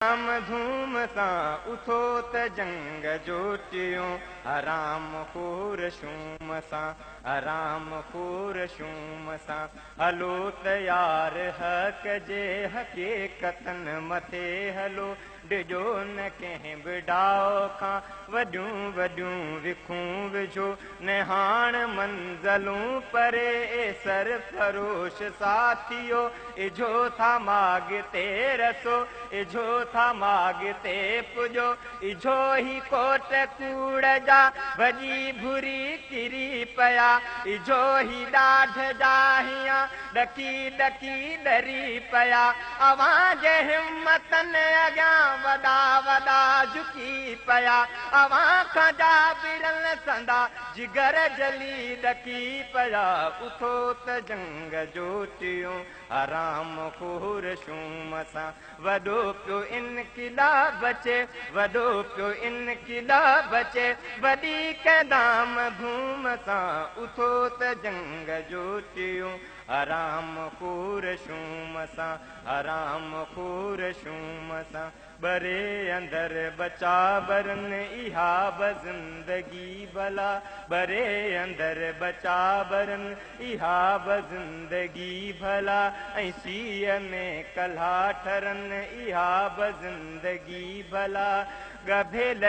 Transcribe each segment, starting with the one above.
धाम धूम सां उथो त जंग जोटियूं हराम खोर शूम सां हराम खोर शूम सां हलो तयार हक़ जे हक़ीक़तन मथे हलो डिजो न कंहिं बि डाव खां वॾियूं वॾियूं विखूं विझो न हाण मंज़लूं परे सरफरोश साथियो इझो था माॻिते रसो इझो था माॻिते पुॼो इझो ही कोट कूड़ जा वॾी भुरी किरी पिया इझो ही ॾाढ जा हियां ॾकी ॾकी डरी पिया अवां जे हिम्मतनि अॻियां वॾा वॾा झुकी पिया अवां खां जा बिड़ल संदा जिगर जली ॾकी पिया उथो त जंग जोटियूं हराम खोर शूम सां वॾो पियो इनक़िलाब अचे वॾो पियो इनक़िलाब अचे वॾी कंहिं धाम धूम सां उथो त जंग जोटियूं हराम खोर शूम सां हराम खोर शूम सां बरे अंदर बचा बरन इहा ब ज़िंदगी भला बरे अंदर बचा बरन इहा ब ज़िंदगी भला ऐं सीअ में कल्हा ठरन इहा ब ज़िंदगी भला गभेल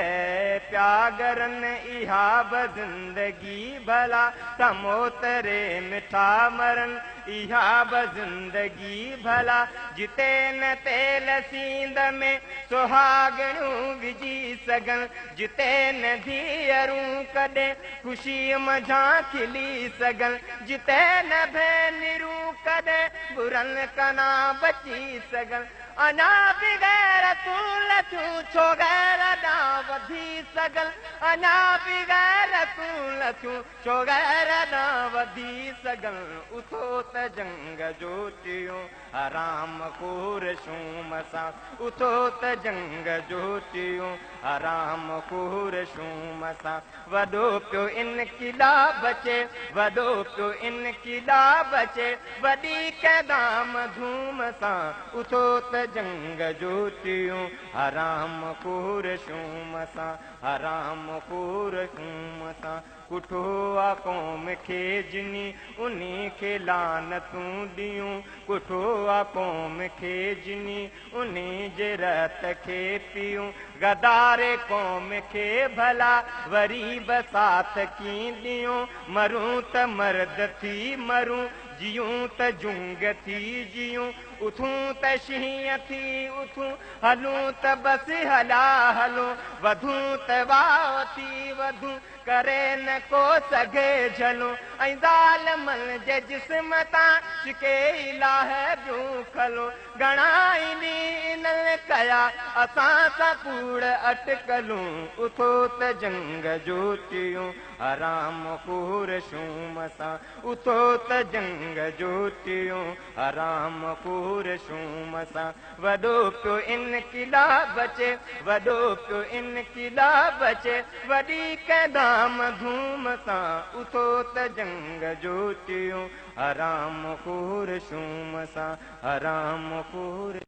प्यागरन इहा ब ज़िंदगी भला समोतरे मिठा मरन इहा ब ज़िंदगी भला जिते न तेल सींद में सुहागणूं विझी सघन जिते न धीअरूं कॾहिं ख़ुशी मझां खिली सघन जिते न भेनरूं कॾहिं बुरन कना बची सघन अञा बि गैर तूं लथूं छो गैर ॾांहुं वधी सघन अञा बि गैर तूं लथूं छो गैर ॾांहुं वधी सघन उथो त जंग जोटियूं हराम खोर शूम सां उथो त जंग जोटियूं हराम खोर शूम सां वॾो पियो इनक़िलाब अचे वॾो पियो इनक़िलाब अचे वॾी कंहिं धाम धूम सां उथो त जंग जोटियूं हराम खोर शूम सां हराम खोर शूम सां कुठो आ क़ौम खे जिनी उन्ही खे लानतूं ॾियूं कुठो आ क़ौम खे जिनी उन्ही जे रत खे पियूं गदारे क़ौम खे भला वरी बसात कीअं ॾियूं मरूं त मर्द थी मरूं जियूं त जुंग थी जियूं उथूं त शींहं थी उथूं हलूं त बसि हला हलो वधूं त वाह थी वधूं करे न को सघे झलूं ऐं ज़ालिमन जे जिस्म तां छिके इलाह ॿियूं खलो घणा ई ॾींहं इन्हनि कया असां सां कूड़ अटकलूं उथो त जंग जोटियूं हराम खोर शूम सां उथो त जंग जोटियूं हराम खोर शूम सां वॾो पियो इनक़िलाब अचे वॾो पियो इनक़िलाब अचे वॾी कंहिं धाम धूम सां उथो त जंग जोटियूं हराम खोर शूम सां हराम खोर